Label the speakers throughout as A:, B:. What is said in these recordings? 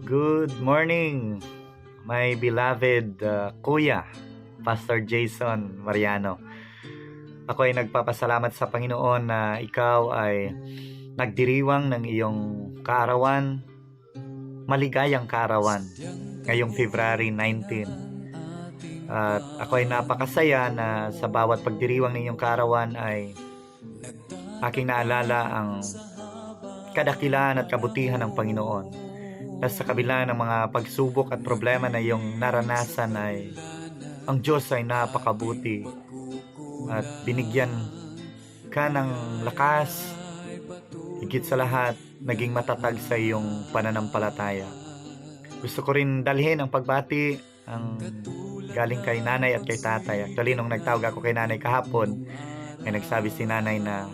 A: Good morning, my beloved Kuya, Pastor Jason Mariano. Ako ay nagpapasalamat sa Panginoon na ikaw ay nagdiriwang ng iyong kaarawan, maligayang kaarawan, ngayong February 19. At ako ay napakasaya na sa bawat pagdiriwang ng iyong kaarawan ay aking naalala ang kadakilaan at kabutihan ng Panginoon. Na sa kabila ng mga pagsubok at problema na iyong naranasan ay ang Diyos ay napakabuti at binigyan ka ng lakas, higit sa lahat naging matatag sa iyong pananampalataya. Gusto ko rin dalhin ang pagbati ang galing kay nanay at kay tatay. Actually, nung nagtawag ako kay nanay kahapon ay nagsabi si nanay na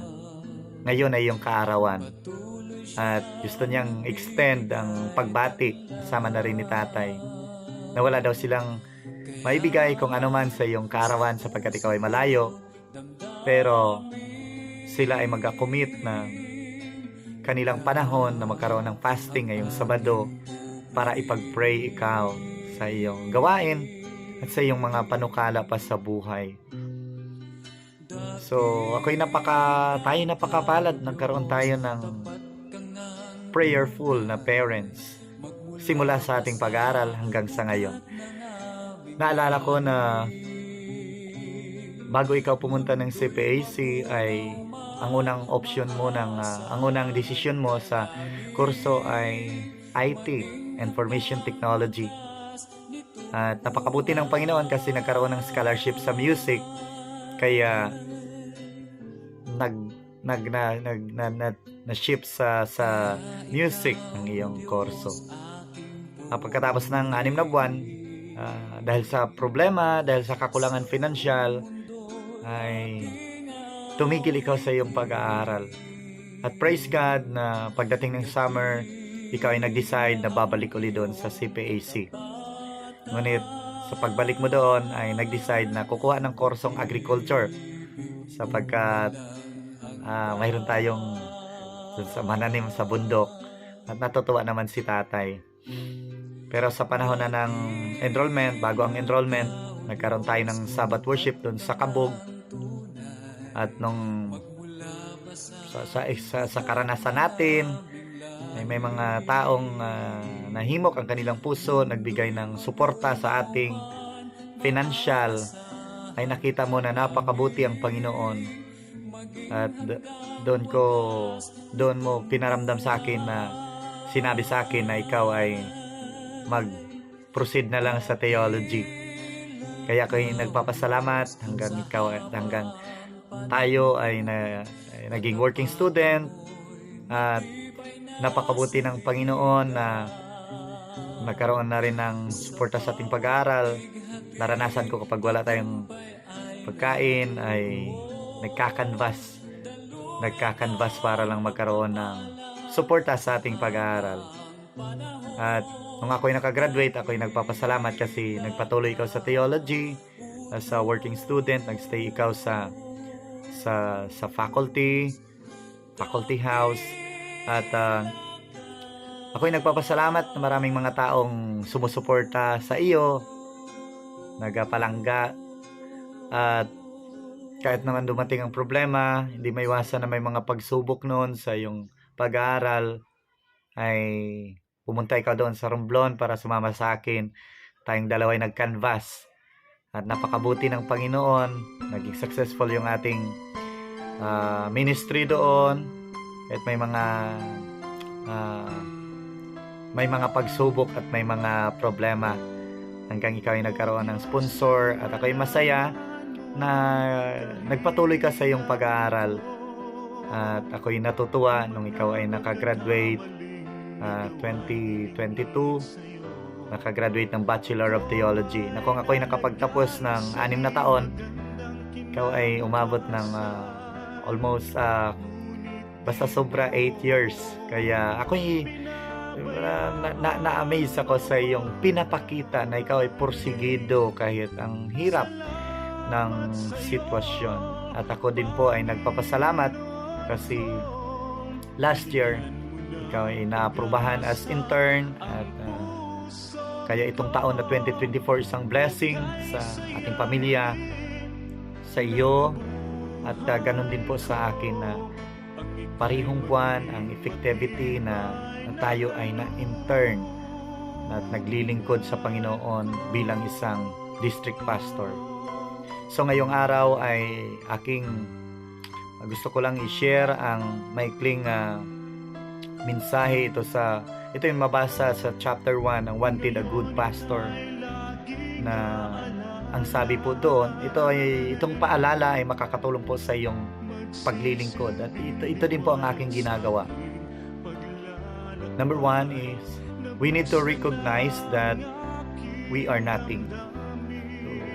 A: ngayon ay iyong kaarawan. At gusto niyang extend ang pagbati sama na rin ni tatay na wala daw silang maibigay kung ano man sa iyong kaarawan sapagkat ikaw ay malayo, pero sila ay mag-commit na kanilang panahon na magkaroon ng fasting ngayong Sabado para ipag-pray ikaw sa iyong gawain at sa iyong mga panukala pa sa buhay. So tayo napakapalad, nagkaroon tayo ng prayerful na parents simula sa ating pag-aaral hanggang sa ngayon. Naalala ko na bago ikaw pumunta ng CPAC ay ang unang option mo ang unang desisyon mo sa kurso ay IT, Information Technology. At napakabuti ng Panginoon kasi nagkaroon ng scholarship sa music, kaya na-ship sa music ng iyong kurso. Pagkatapos ng 6 na buwan, dahil sa problema, dahil sa kakulangan financial, ay tumigil ikaw sa iyong pag-aaral. At praise God na pagdating ng summer, ikaw ay nag-decide na babalik ulit doon sa CPAC. Ngunit sa pagbalik mo doon ay nag-decide na kukuha ng kursong agriculture sapagkat mayroon tayong sa mananim sa bundok at natutuwa naman si tatay. Pero sa panahon na ng enrollment, bago ang enrollment, nagkaroon tayo ng Sabbath worship doon sa Kabog. At nung sa karanasan natin ay may mga taong nahimok ang kanilang puso, nagbigay ng suporta sa ating financial, ay nakita mo na napakabuti ang Panginoon. At doon mo pinaramdam sa akin na sinabi sa akin na ikaw ay mag-proceed na lang sa theology. Kaya ako ay nagpapasalamat hanggang tayo ay naging working student at napakabuti ng Panginoon na nagkaroon na rin ng suporta sa ating pag-aaral. Naranasan ko kapag wala tayong pagkain ay nagkakanvas para lang magkaroon ng suporta sa ating pag-aaral. At nung ako ay nakagraduate, ako ay nagpapasalamat kasi nagpatuloy ikaw sa theology as a working student, nagstay ikaw sa faculty house. At ako ay nagpapasalamat na maraming mga taong sumusuporta sa iyo, nagapalangga, at kahit naman dumating ang problema, hindi maiwasan na may mga pagsubok noon sa iyong pag-aaral, ay pumunta ikaw doon sa Romblon para sumama sa akin. Tayong dalawa ay nag-canvas at napakabuti ng Panginoon. Naging successful yung ating ministry doon at may mga pagsubok at may mga problema hanggang ikaw ay nagkaroon ng sponsor. At ako ay masaya na nagpatuloy ka sa iyong pag-aaral. At ako'y natutuwa nung ikaw ay nakagraduate 2022, nakagraduate ng Bachelor of Theology. Na kung ako'y nakapagtapos ng 6 na taon, ikaw ay umabot ng almost basta sobra 8 years. Kaya ako'y na-amaze ako sa iyong pinapakita na ikaw ay porsigido kahit ang hirap ng sitwasyon. At ako din po ay nagpapasalamat kasi last year ikaw ay naaprubahan as intern at Kaya itong taon na 2024 isang blessing sa ating pamilya, sa iyo, at ganun din po sa akin na parihong buwan ang effectivity na tayo ay na-intern at naglilingkod sa Panginoon bilang isang district pastor. So ngayong araw ay gusto ko lang i-share ang maikling mensahe ito yung mabasa sa chapter 1 ng Wanted a Good Pastor, na ang sabi po doon, itong paalala ay makakatulong po sa iyong paglilingkod, at ito din po ang aking ginagawa. Number 1 is we need to recognize that we are nothing.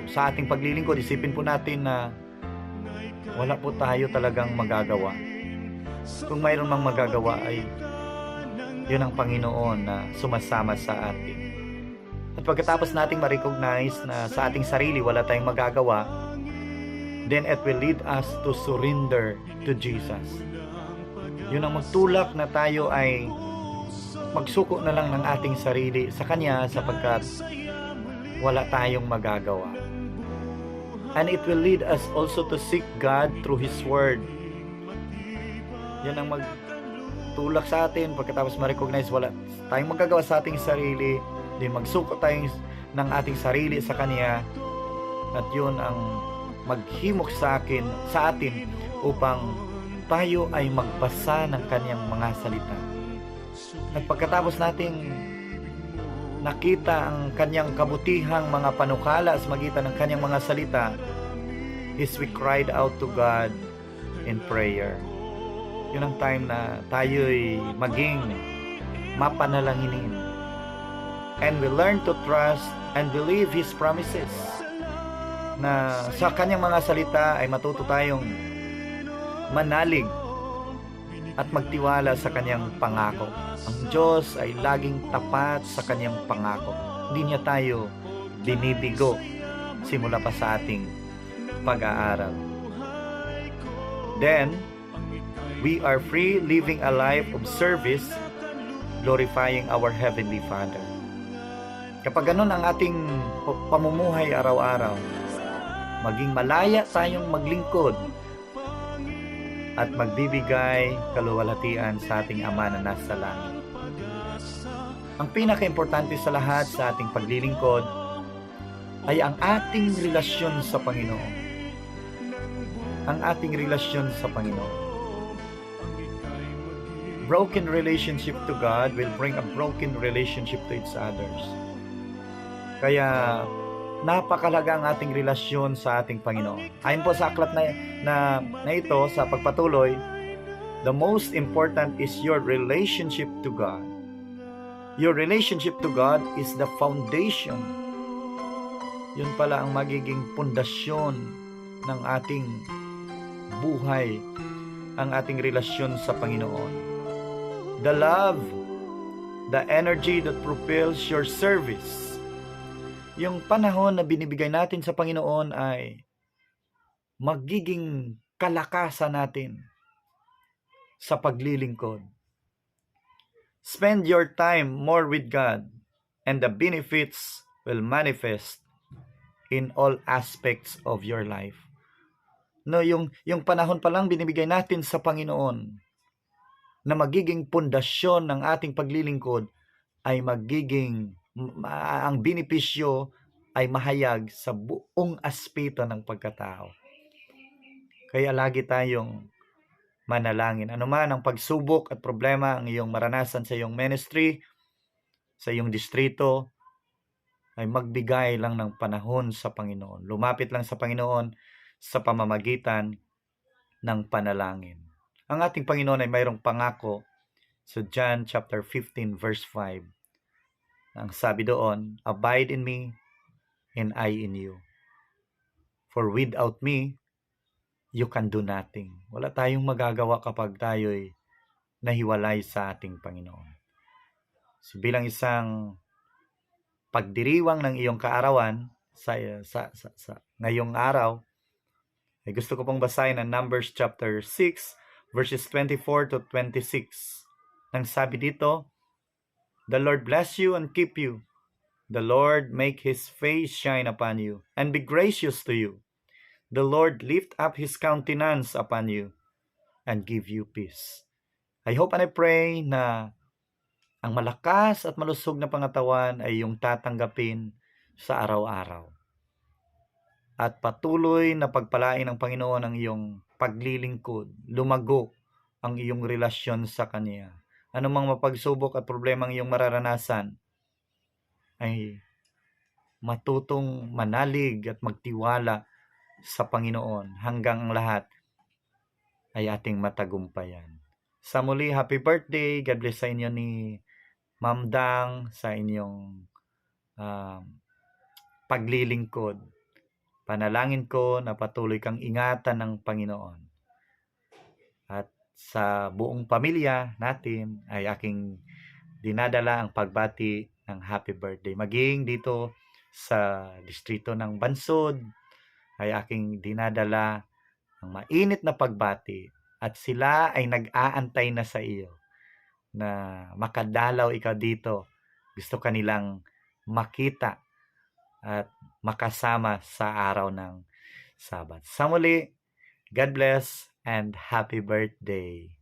A: So, sa ating paglilingkod, isipin po natin na wala po tayo talagang magagawa. Kung mayroon mang magagawa ay yun ang Panginoon na sumasama sa atin. At pagkatapos nating ma-recognize na sa ating sarili wala tayong magagawa, then it will lead us to surrender to Jesus. Yun ang magtulak na tayo ay magsuko na lang ng ating sarili sa Kanya, sapagkat wala tayong magagawa. And it will lead us also to seek God through His Word. Yan ang magtulak sa atin pagkatapos ma-recognize wala tayong magagawa sa ating sarili, din magsuko tayo ng ating sarili sa Kanya, at yun ang maghimok sa atin upang tayo ay magbasa ng Kanyang mga salita. At pagkatapos nating nakita ang Kanyang kabutihang mga panukala sa magitan ng Kanyang mga salita, is we cried out to God in prayer. Yun ang time na tayo'y maging mapanalanginin. And we learn to trust and believe His promises. Na sa Kanyang mga salita ay matuto tayong manalig at magtiwala sa Kanyang pangako. Ang Diyos ay laging tapat sa Kanyang pangako. Hindi niya tayo binibigo simula pa sa ating pag-aaral. Then, we are free, living a life of service, glorifying our Heavenly Father. Kapag ganun ang ating pamumuhay araw-araw, maging malaya tayong maglingkod at magbibigay kaluwalhatian sa ating Ama na nasa langit. Ang pinaka-importante sa lahat sa ating paglilingkod ay ang ating relasyon sa Panginoon. Ang ating relasyon sa Panginoon. Broken relationship to God will bring a broken relationship to each others. Kaya napakalaga ang ating relasyon sa ating Panginoon. Ayon po sa aklat na ito, sa pagpatuloy, the most important is your relationship to God. Your relationship to God is the foundation. Yun pala ang magiging pundasyon ng ating buhay, ang ating relasyon sa Panginoon. The love, the energy that propels your service. Yung panahon na binibigay natin sa Panginoon ay magiging kalakasan natin sa paglilingkod. Spend your time more with God, and the benefits will manifest in all aspects of your life. No, yung panahon pa lang binibigay natin sa Panginoon na magiging pundasyon ng ating paglilingkod ay ang benepisyo ay mahayag sa buong aspeto ng pagkatao. Kaya lagi tayong manalangin. Ano man ang pagsubok at problema ang iyong maranasan sa iyong ministry, sa iyong distrito, ay magbigay lang ng panahon sa Panginoon. Lumapit lang sa Panginoon sa pamamagitan ng panalangin. Ang ating Panginoon ay mayroong pangako sa John chapter 15 verse 5. Ang sabi doon, abide in me and I in you. For without me, you can do nothing. Wala tayong magagawa kapag tayo'y nahiwalay sa ating Panginoon. So, bilang isang pagdiriwang ng iyong kaarawan sa ngayong araw, ay gusto ko pong basahin ang Numbers chapter 6 verses 24 to 26. Nang sabi dito, the Lord bless you and keep you. The Lord make His face shine upon you and be gracious to you. The Lord lift up His countenance upon you and give you peace. I hope and I pray na ang malakas at malusog na pangatawan ay iyong tatanggapin sa araw-araw. At patuloy na pagpalain ng Panginoon ang iyong paglilingkod, lumago ang iyong relasyon sa Kanya. Anumang mapagsubok at problemang iyong mararanasan, ay matutong manalig at magtiwala sa Panginoon hanggang ang lahat ay ating matagumpayan. Sa muli, happy birthday. God bless sa inyo ni Ma'am Dang sa inyong paglilingkod. Panalangin ko na patuloy kang ingatan ng Panginoon. At sa buong pamilya natin ay aking dinadala ang pagbati ng happy birthday. Maging dito sa distrito ng Bansod ay aking dinadala ang mainit na pagbati at sila ay nag-aantay na sa iyo na makadalaw ikaw dito. Gusto kanilang makita at makasama sa araw ng Sabat. Sa muli, God bless and happy birthday.